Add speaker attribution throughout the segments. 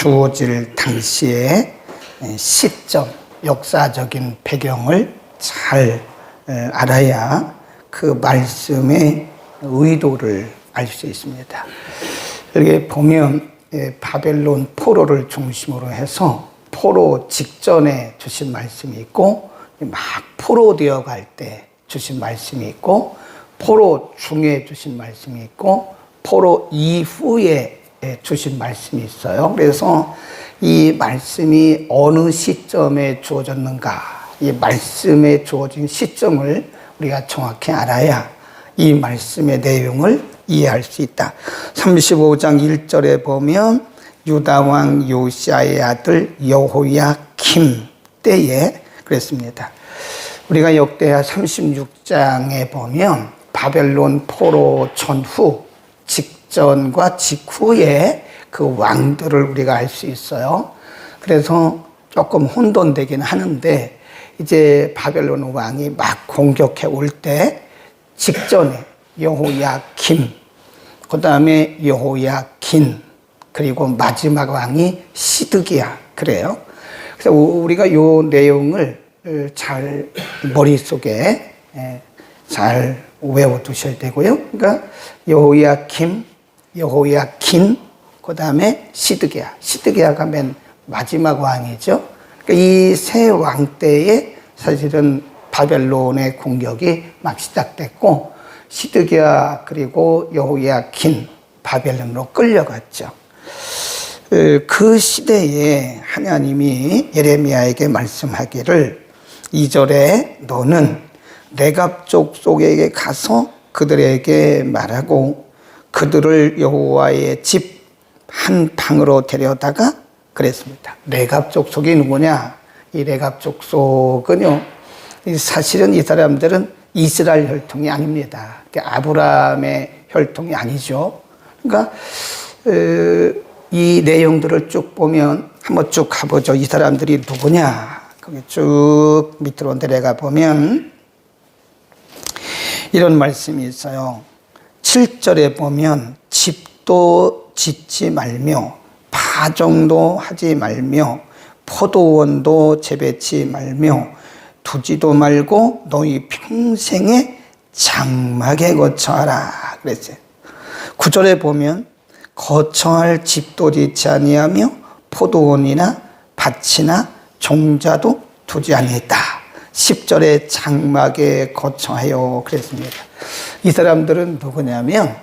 Speaker 1: 주어질 당시의 시점, 역사적인 배경을 잘 알아야 그 말씀의 의도를 알 수 있습니다. 여기 보면 바벨론 포로를 중심으로 해서 포로 직전에 주신 말씀이 있고, 막 포로되어 갈 때 주신 말씀이 있고, 포로 중에 주신 말씀이 있고, 포로 이후에 주신 말씀이 있어요. 그래서 이 말씀이 어느 시점에 주어졌는가, 이 말씀에 주어진 시점을 우리가 정확히 알아야 이 말씀의 내용을 이해할 수 있다. 35장 1절에 보면 유다왕 요시아의 아들 여호야킴 때에 그랬습니다. 우리가 역대하 36장에 보면 바벨론 포로 전후, 직전과 직후에 그 왕들을 우리가 알 수 있어요. 그래서 조금 혼돈되긴 하는데, 이제 바벨론 왕이 막 공격해 올 때 직전에 여호야킴, 그 다음에 여호야긴, 그리고 마지막 왕이 시드기야, 그래요. 그래서 우리가 이 내용을 잘 머릿속에 잘 외워두셔야 되고요. 그러니까 여호야킴, 여호야긴, 그 다음에 시드기야가 맨 마지막 왕이죠. 그러니까 이 세 왕 때에 사실은 바벨론의 공격이 막 시작됐고, 시드기야 그리고 여호야긴 바벨론으로 끌려갔죠. 그 시대에 하나님이 예레미야에게 말씀하기를 2절에 너는 레갑 족속에게 가서 그들에게 말하고 그들을 여호와의 집 한 방으로 데려다가 그랬습니다. 레갑 족속이 누구냐? 이 레갑 족속은요, 사실은 이 사람들은 이스라엘 혈통이 아닙니다. 아브라함의 혈통이 아니죠. 그러니까 이 내용들을 쭉 보면 한번 쭉 가보죠. 이 사람들이 누구냐? 거기 쭉 밑으로 내려가 보면 이런 말씀이 있어요. 7절에 보면 집도 짓지 말며 파종도 하지 말며 포도원도 재배치 말며 두지도 말고 너희 평생에 장막에 거처하라 그랬어요. 9절에 보면 거처할 집도 짓지 아니하며 포도원이나 밭이나 종자도 두지 아니했다. 10절에 장막에 거처하여 그랬습니다. 이 사람들은 누구냐면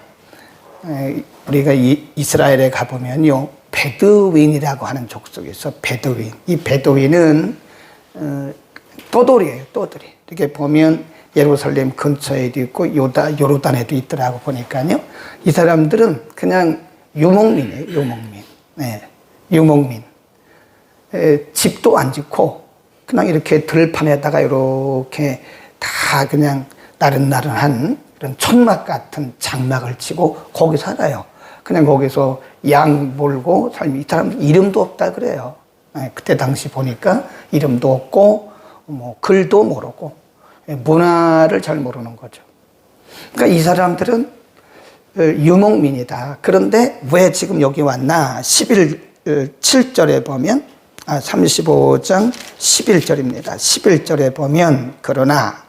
Speaker 1: 우리가 이스라엘에 가보면요, 베두윈이라고 하는 족속이 있어. 베두윈. 이 베두윈은 떠돌이에요. 떠돌이. 이렇게 보면 예루살렘 근처에도 있고 요르단에도 있더라고 보니까요. 이 사람들은 그냥 유목민이에요. 유목민. 네, 유목민. 집도 안 짓고 그냥 이렇게 들판에다가 이렇게 다 그냥 나른나른한 그런 천막 같은 장막을 치고 거기 살아요. 그냥 거기서 양 몰고 삶이, 이 사람들 이름도 없다 그래요. 그때 당시 보니까 이름도 없고 뭐 글도 모르고 문화를 잘 모르는 거죠. 그러니까 이 사람들은 유목민이다. 그런데 왜 지금 여기 왔나? 7절에 보면 35장 11절입니다. 11절에 보면 그러나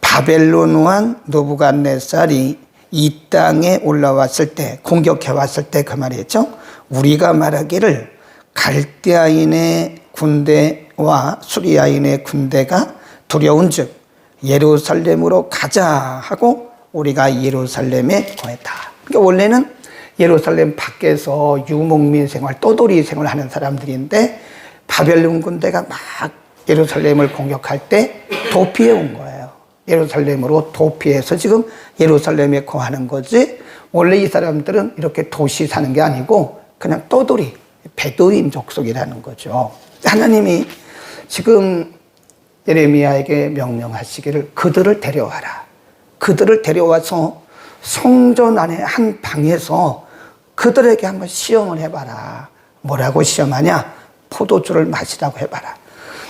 Speaker 1: 바벨론 왕 느부갓네살이 이 땅에 올라왔을 때, 공격해 왔을 때 그 말이죠. 우리가 말하기를 갈대아인의 군대와 수리아인의 군대가 두려운즉 예루살렘으로 가자 하고 우리가 예루살렘에 거했다. 그러니까 원래는 예루살렘 밖에서 유목민 생활, 떠돌이 생활을 하는 사람들인데 바벨론 군대가 막 예루살렘을 공격할 때 도피해 온 거예요. 예루살렘으로 도피해서 지금 예루살렘에 거하는 거지, 원래 이 사람들은 이렇게 도시 사는 게 아니고 그냥 떠돌이, 베두인 족속이라는 거죠. 하나님이 지금 예레미야에게 명령하시기를 그들을 데려와라. 그들을 데려와서 성전 안에 한 방에서 그들에게 한번 시험을 해봐라. 뭐라고 시험하냐? 포도주를 마시라고 해봐라.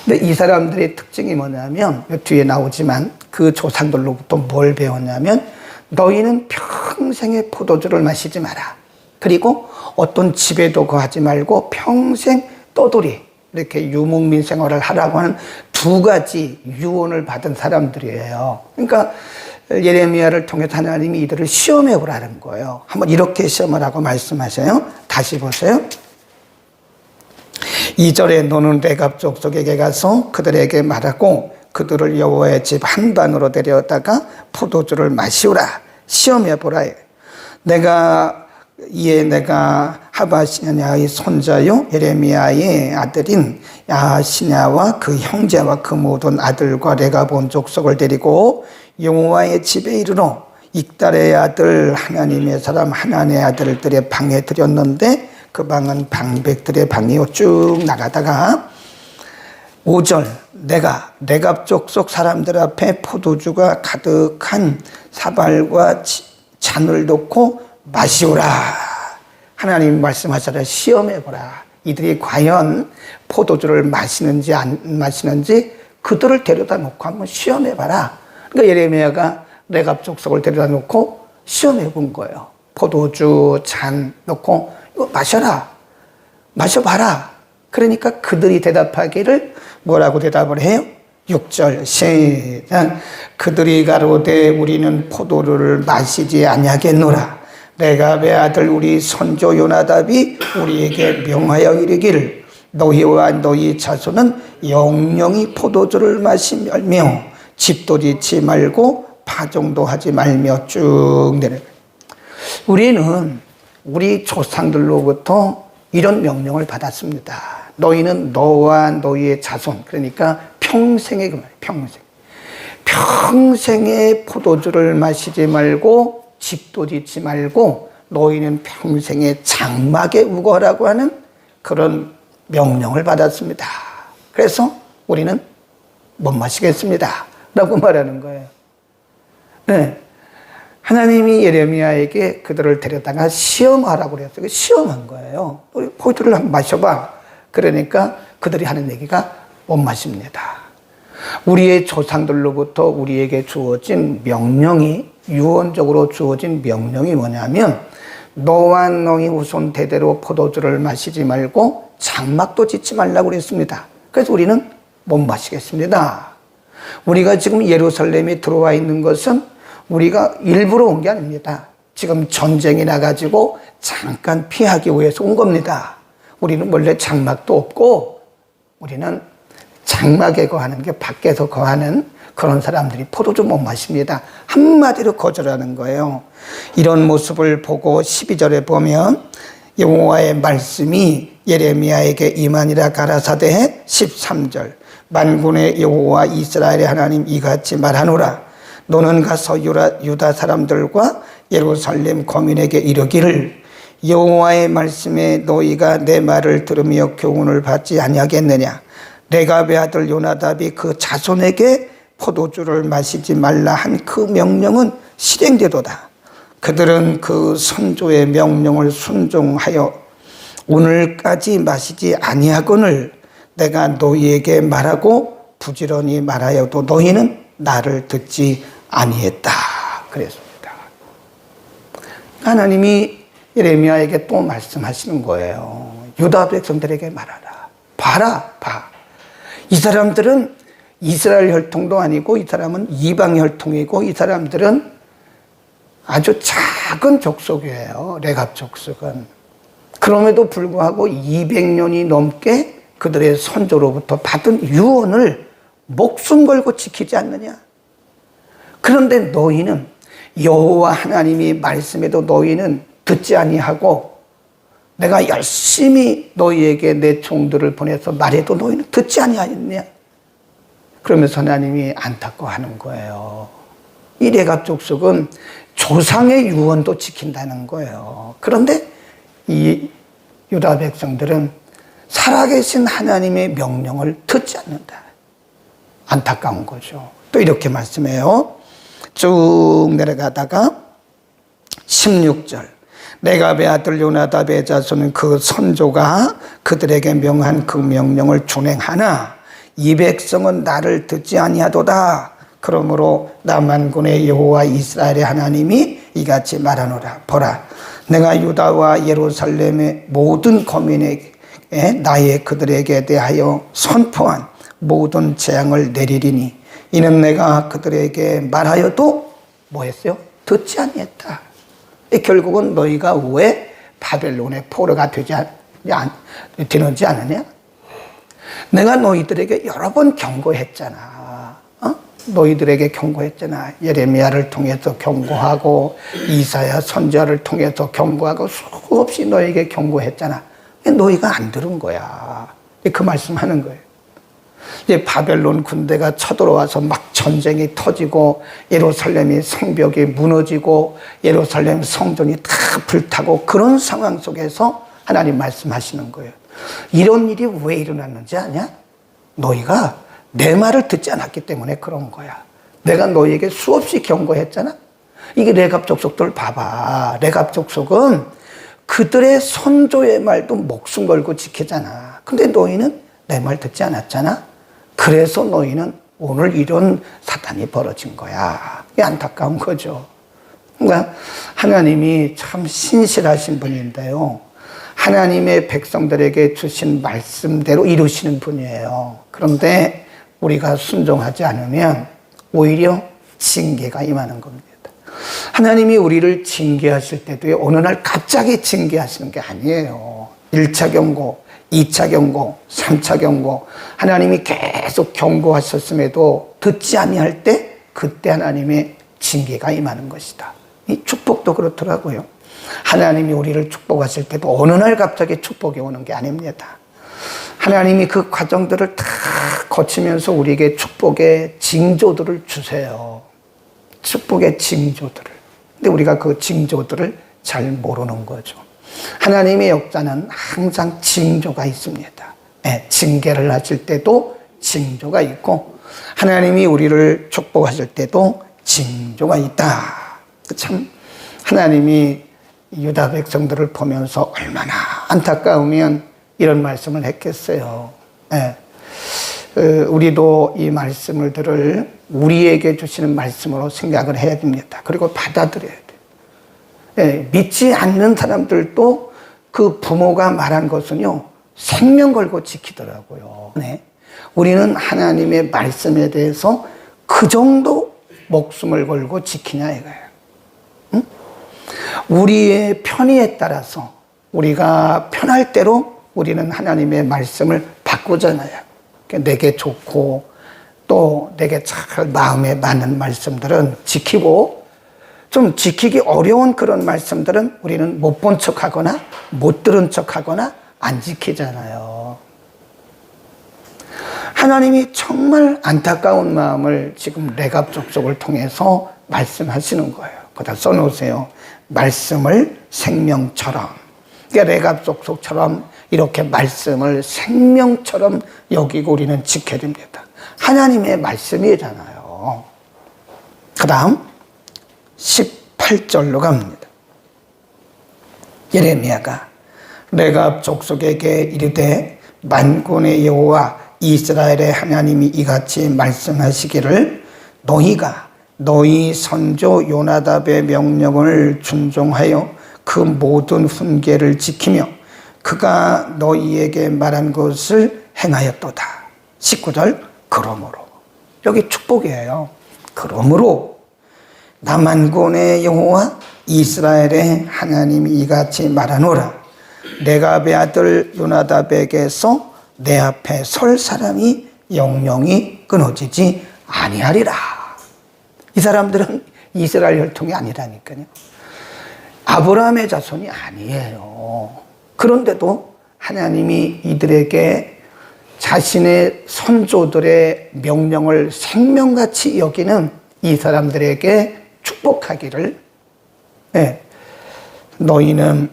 Speaker 1: 근데 이 사람들의 특징이 뭐냐면, 뒤에 나오지만 그 조상들로부터 뭘 배웠냐면, 너희는 평생에 포도주를 마시지 마라. 그리고 어떤 집에도 거하지 말고 평생 떠돌이 이렇게 유목민 생활을 하라고 하는 두 가지 유언을 받은 사람들이에요. 그러니까 예레미야를 통해서 하나님이 이들을 시험해 보라는 거예요. 한번 이렇게 시험하라고 말씀하세요. 다시 보세요. 2절에 너는 레갑 족속에게 가서 그들에게 말하고 그들을 여호와의 집 한반으로 데려다가 포도주를 마시우라. 시험해 보라. 내가 하바시냐의 손자요 예레미야의 아들인 야시냐와 그 형제와 그 모든 아들과 레갑 온 족속을 데리고 여호와의 집에 이르러 익달의 아들 하나님의 사람 하나님의 아들들의 방에 들였는데 그 방은 방백들의 방이요. 쭉 나가다가 5절 내가 레갑 족속 사람들 앞에 포도주가 가득한 사발과 잔을 놓고 마시오라. 하나님 말씀하시라. 시험해보라. 이들이 과연 포도주를 마시는지 안 마시는지 그들을 데려다 놓고 한번 시험해봐라. 그러니까 예레미야가 레갑 족속을 데려다 놓고 시험해본 거예요. 포도주 잔 놓고 이거 마셔라. 마셔봐라. 그러니까 그들이 대답하기를 뭐라고 대답을 해요? 6절 시작. 그들이 가로되 우리는 포도주를 마시지 아니하겠노라. 레갑의 아들 우리 선조 요나답이 우리에게 명하여 이르기를 너희와 너희 자손은 영영이 포도주를 마시며 집도 짓지 말고 파종도 하지 말며 쭉 내려. 우리는 우리 조상들로부터 이런 명령을 받았습니다. 너희는 너와 너희의 자손, 그러니까 평생의 그 말이에요. 평생의 포도주를 마시지 말고 집도 짓지 말고 너희는 평생의 장막에 우거라고 하는 그런 명령을 받았습니다. 그래서 우리는 못 마시겠습니다 라고 말하는 거예요. 네. 하나님이 예레미야에게 그들을 데려다가 시험하라고 그랬어요. 시험한 거예요. 우리 포도를 한번 마셔봐. 그러니까 그들이 하는 얘기가 못 마십니다. 우리의 조상들로부터 우리에게 주어진 명령이, 유언적으로 주어진 명령이 뭐냐면 너와 너희 후손 대대로 포도주를 마시지 말고 장막도 짓지 말라고 그랬습니다. 그래서 우리는 못 마시겠습니다. 우리가 지금 예루살렘에 들어와 있는 것은 우리가 일부러 온 게 아닙니다. 지금 전쟁이 나가지고 잠깐 피하기 위해서 온 겁니다. 우리는 원래 장막도 없고 우리는 장막에 거하는 게 밖에서 거하는 그런 사람들이 포도주 못 마십니다. 한마디로 거절하는 거예요. 이런 모습을 보고 12절에 보면 여호와의 말씀이 예레미야에게 임하니라 가라사대 13절 만군의 여호와 이스라엘의 하나님 이같이 말하노라. 너는 가서 유다 사람들과 예루살렘 거민에게 이르기를 여호와의 말씀에 너희가 내 말을 들으며 교훈을 받지 아니하겠느냐. 레갑의 아들 요나답이 그 자손에게 포도주를 마시지 말라 한 그 명령은 실행되도다. 그들은 그 선조의 명령을 순종하여 오늘까지 마시지 아니하거늘 내가 너희에게 말하고 부지런히 말하여도 너희는 나를 듣지 아니했다 그랬습니다. 하나님이 예레미야에게 또 말씀하시는 거예요. 유다 백성들에게 말하라. 봐라, 봐. 이 사람들은 이스라엘 혈통도 아니고 이 사람은 이방 혈통이고 이 사람들은 아주 작은 족속이에요. 레갑 족속은. 그럼에도 불구하고 200년이 넘게 그들의 선조로부터 받은 유언을 목숨 걸고 지키지 않느냐. 그런데 너희는 여호와 하나님이 말씀해도 너희는 듣지 아니하고 내가 열심히 너희에게 내 종들을 보내서 말해도 너희는 듣지 아니하였냐. 그러면서 하나님이 안타까워하는 거예요. 이 레갑 족속은 조상의 유언도 지킨다는 거예요. 그런데 이 유다 백성들은 살아계신 하나님의 명령을 듣지 않는다. 안타까운 거죠. 또 이렇게 말씀해요. 쭉 내려가다가 16절 레갑의 아들 요나답의 자손은 그 선조가 그들에게 명한 그 명령을 준행하나 이 백성은 나를 듣지 아니하도다. 그러므로 남한군의 여호와 이스라엘의 하나님이 이같이 말하노라. 보라, 내가 유다와 예루살렘의 모든 거민에게 나의 그들에게 대하여 선포한 모든 재앙을 내리리니 이는 내가 그들에게 말하여도 뭐 했어요? 듣지 아니했다. 결국은 너희가 왜 바벨론의 포로가 되는지 아느냐? 내가 너희들에게 여러 번 경고했잖아. 너희들에게 경고했잖아. 예레미야를 통해서 경고하고 이사야 선지자를 통해서 경고하고 수없이 너희에게 경고했잖아. 너희가 안 들은 거야. 그 말씀하는 거예요. 이제 바벨론 군대가 쳐들어와서 막 전쟁이 터지고 예루살렘이 성벽이 무너지고 예루살렘 성전이 다 불타고 그런 상황 속에서 하나님 말씀하시는 거예요. 이런 일이 왜 일어났는지 아냐? 너희가 내 말을 듣지 않았기 때문에 그런 거야. 내가 너희에게 수없이 경고했잖아. 이게 레갑 족속들 봐봐. 레갑 족속은 그들의 선조의 말도 목숨 걸고 지키잖아. 근데 너희는 내 말 듣지 않았잖아. 그래서 너희는 오늘 이런 사탄이 벌어진 거야. 이게 안타까운 거죠. 그러니까 하나님이 참 신실하신 분인데요. 하나님의 백성들에게 주신 말씀대로 이루시는 분이에요. 그런데 우리가 순종하지 않으면 오히려 징계가 임하는 겁니다. 하나님이 우리를 징계하실 때도 어느 날 갑자기 징계하시는 게 아니에요. 1차 경고, 2차 경고, 3차 경고, 하나님이 계속 경고하셨음에도 듣지 아니할 때 그때 하나님의 징계가 임하는 것이다. 이 축복도 그렇더라고요. 하나님이 우리를 축복하실 때도 어느 날 갑자기 축복이 오는 게 아닙니다. 하나님이 그 과정들을 다 거치면서 우리에게 축복의 징조들을 주세요. 축복의 징조들을. 근데 우리가 그 징조들을 잘 모르는 거죠. 하나님의 역사는 항상 징조가 있습니다. 징계를 하실 때도 징조가 있고 하나님이 우리를 축복하실 때도 징조가 있다. 참 하나님이 유다 백성들을 보면서 얼마나 안타까우면 이런 말씀을 했겠어요. 우리도 이 말씀을 들을 우리에게 주시는 말씀으로 생각을 해야 됩니다. 그리고 받아들여야 돼요. 믿지 않는 사람들도 그 부모가 말한 것은요, 생명 걸고 지키더라고요. 우리는 하나님의 말씀에 대해서 그 정도 목숨을 걸고 지키냐 이거예요. 응? 우리의 편의에 따라서 우리가 편할 대로 우리는 하나님의 말씀을 바꾸잖아요. 내게 좋고 또 내게 잘 마음에 맞는 말씀들은 지키고 좀 지키기 어려운 그런 말씀들은 우리는 못 본 척하거나 못 들은 척하거나 안 지키잖아요. 하나님이 정말 안타까운 마음을 지금 레갑 족속을 통해서 말씀하시는 거예요. 거기다 써놓으세요. 말씀을 생명처럼. 그러니까 레갑 족속처럼 이렇게 말씀을 생명처럼 여기고 우리는 지켜야 됩니다. 하나님의 말씀이잖아요. 그 다음 18절로 갑니다. 예레미야가 레갑 족속에게 이르되 만군의 여호와 이스라엘의 하나님이 이같이 말씀하시기를 너희가 너희 선조 요나답의 명령을 준종하여 그 모든 훈계를 지키며 그가 너희에게 말한 것을 행하였도다. 19절 그러므로 여기 축복이에요. 그러므로 나 만군의 여호와 이스라엘의 하나님이 이같이 말하노라. 레갑의 아들 요나답에게서 내 앞에 설 사람이 영영이 끊어지지 아니하리라. 이 사람들은 이스라엘 혈통이 아니라니까요. 아브라함의 자손이 아니에요. 그런데도 하나님이 이들에게 자신의 선조들의 명령을 생명같이 여기는 이 사람들에게 축복하기를, 너희는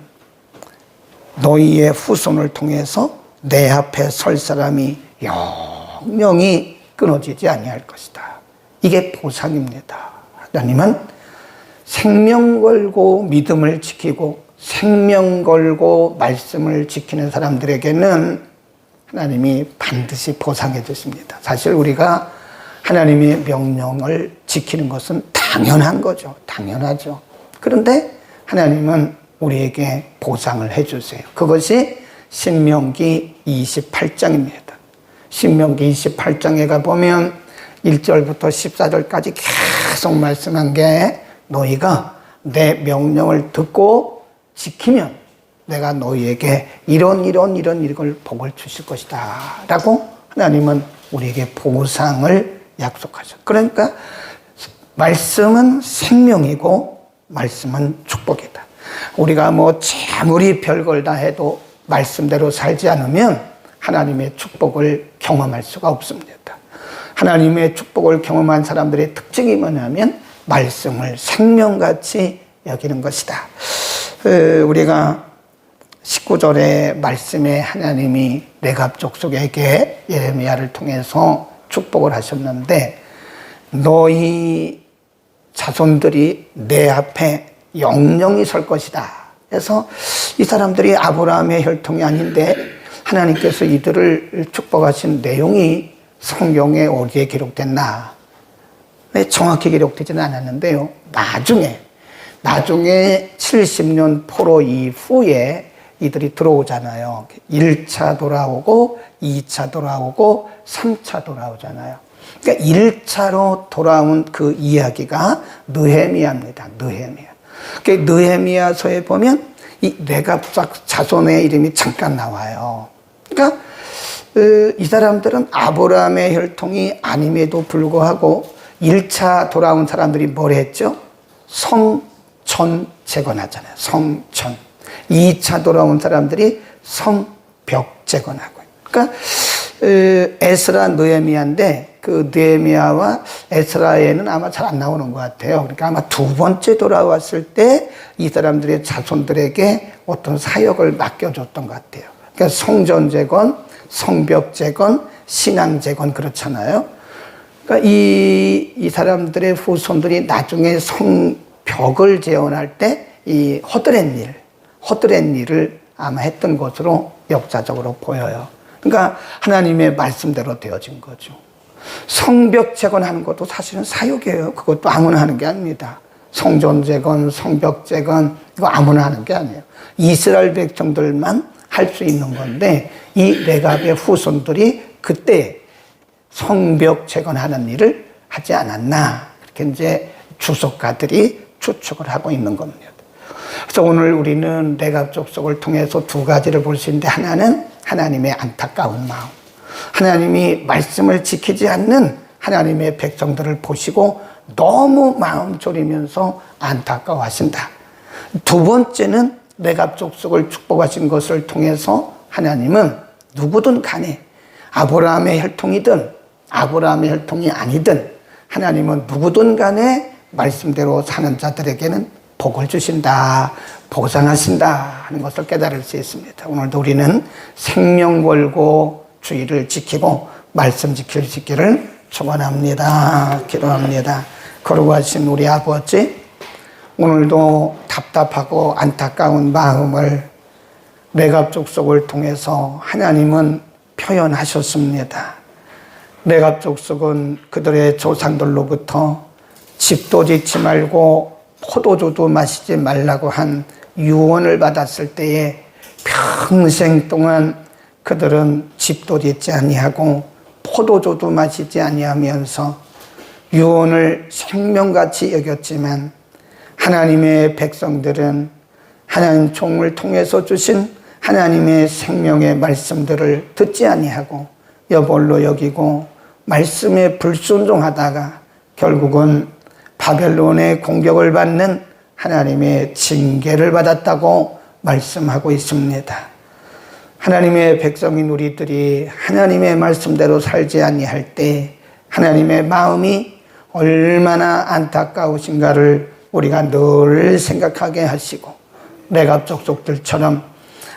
Speaker 1: 너희의 후손을 통해서 내 앞에 설 사람이 영영이 끊어지지 아니할 것이다. 이게 보상입니다. 하나님은 생명 걸고 믿음을 지키고 생명 걸고 말씀을 지키는 사람들에게는 하나님이 반드시 보상해 주십니다. 사실 우리가 하나님의 명령을 지키는 것은 당연한 거죠. 당연하죠. 그런데 하나님은 우리에게 보상을 해주세요. 그것이 신명기 28장입니다. 신명기 28장에 가보면 1절부터 14절까지 계속 말씀한 게 너희가 내 명령을 듣고 지키면 내가 너희에게 이런 걸 복을 주실 것이다 라고 하나님은 우리에게 보상을 약속하죠. 그러니까 말씀은 생명이고 말씀은 축복이다. 우리가 뭐 아무리 별걸 다 해도 말씀대로 살지 않으면 하나님의 축복을 경험할 수가 없습니다. 하나님의 축복을 경험한 사람들의 특징이 뭐냐면 말씀을 생명같이 여기는 것이다. 우리가 19절의 말씀에 하나님이 레갑 족속에게 예레미야를 통해서 축복을 하셨는데 너희 자손들이 내 앞에 영영히 설 것이다. 그래서 이 사람들이 아브라함의 혈통이 아닌데 하나님께서 이들을 축복하신 내용이 성경에 어디에 기록됐나? 정확히 기록되지는 않았는데요. 나중에 70년 포로 이후에 이들이 들어오잖아요. 1차 돌아오고 2차 돌아오고 3차 돌아오잖아요. 그러니까 1차로 돌아온 그 이야기가 느헤미야입니다. 느헤미야. 그러니까 느헤미야서에 보면 이 레갑 자손의 이름이 잠깐 나와요. 그러니까 이 사람들은 아브라함의 혈통이 아님에도 불구하고 1차 돌아온 사람들이 뭘 했죠? 성전 재건하잖아요. 성전. 2차 돌아온 사람들이 성벽 재건하고. 그러니까 에스라 느헤미야인데 그 느헤미야와 에스라에는 아마 잘 안 나오는 것 같아요. 그러니까 아마 두 번째 돌아왔을 때 이 사람들의 자손들에게 어떤 사역을 맡겨줬던 것 같아요. 그러니까 성전 재건, 성벽 재건, 신앙 재건 그렇잖아요. 그러니까 이 사람들의 후손들이 나중에 성벽을 재건할 때 이 허드렛 일을 아마 했던 것으로 역사적으로 보여요. 그러니까 하나님의 말씀대로 되어진 거죠. 성벽 재건하는 것도 사실은 사역이에요. 그것도 아무나 하는 게 아닙니다. 성전 재건, 성벽 재건 이거 아무나 하는 게 아니에요. 이스라엘 백성들만 할 수 있는 건데 이 레갑의 후손들이 그때 성벽 재건하는 일을 하지 않았나 그렇게 이제 주석가들이 추측을 하고 있는 겁니다. 그래서 오늘 우리는 레갑 족속을 통해서 두 가지를 볼 수 있는데 하나는 하나님의 안타까운 마음, 하나님이 말씀을 지키지 않는 하나님의 백성들을 보시고 너무 마음 졸이면서 안타까워하신다. 두 번째는 레갑 족속을 축복하신 것을 통해서 하나님은 누구든 간에 아브라함의 혈통이든 아브라함의 혈통이 아니든 하나님은 누구든 간에 말씀대로 사는 자들에게는 복을 주신다, 보상하신다 하는 것을 깨달을 수 있습니다. 오늘도 우리는 생명 걸고 주의를 지키고 말씀 지킬 수 있기를 축원합니다. 기도합니다. 거룩하신 우리 아버지, 오늘도 답답하고 안타까운 마음을 레갑 족속을 통해서 하나님은 표현하셨습니다. 레갑 족속은 그들의 조상들로부터 집도 짓지 말고 포도주도 마시지 말라고 한 유언을 받았을 때에 평생 동안 그들은 집도 짓지 아니하고 포도주도 마시지 아니하면서 유언을 생명같이 여겼지만 하나님의 백성들은 하나님 종을 통해서 주신 하나님의 생명의 말씀들을 듣지 아니하고 여벌로 여기고 말씀에 불순종하다가 결국은 바벨론의 공격을 받는 하나님의 징계를 받았다고 말씀하고 있습니다. 하나님의 백성인 우리들이 하나님의 말씀대로 살지 아니할 때 하나님의 마음이 얼마나 안타까우신가를 우리가 늘 생각하게 하시고 레갑 족속들처럼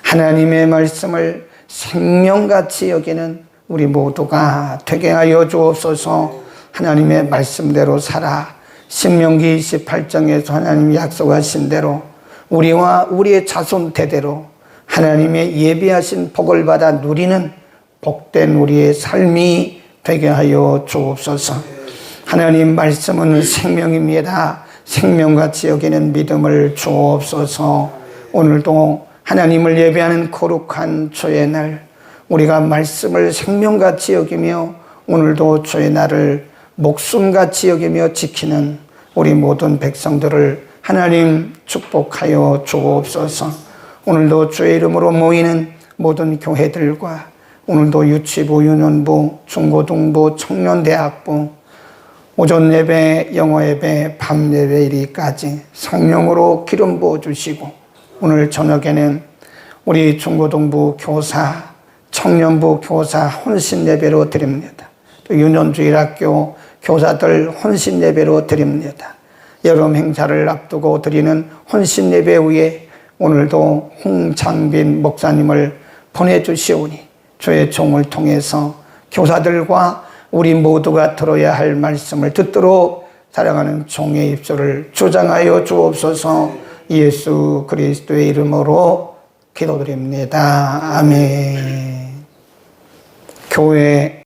Speaker 1: 하나님의 말씀을 생명같이 여기는 우리 모두가 되게 하여 주옵소서. 하나님의 말씀대로 살아 신명기 28장에서 하나님이 약속하신 대로 우리와 우리의 자손 대대로 하나님의 예비하신 복을 받아 누리는 복된 우리의 삶이 되게 하여 주옵소서. 하나님 말씀은 생명입니다. 생명같이 여기는 믿음을 주옵소서. 오늘도 하나님을 예배하는 거룩한 주의 날, 우리가 말씀을 생명같이 여기며 오늘도 주의 날을 목숨같이 여기며 지키는 우리 모든 백성들을 하나님 축복하여 주옵소서. 오늘도 주의 이름으로 모이는 모든 교회들과 오늘도 유치부, 유년부, 중고등부, 청년대학부, 오전 예배, 영어 예배, 밤 예배 이리까지 성령으로 기름 부어 주시고, 오늘 저녁에는 우리 중고등부 교사, 청년부 교사 혼신 예배로 드립니다. 또 유년주일학교 교사들 혼신 예배로 드립니다. 여름 행사를 앞두고 드리는 혼신 예배 후에 오늘도 홍창빈 목사님을 보내주시오니 주의 종을 통해서 교사들과 우리 모두가 들어야 할 말씀을 듣도록 사랑하는 종의 입술을 주장하여 주옵소서. 예수 그리스도의 이름으로 기도드립니다. 아멘. 교회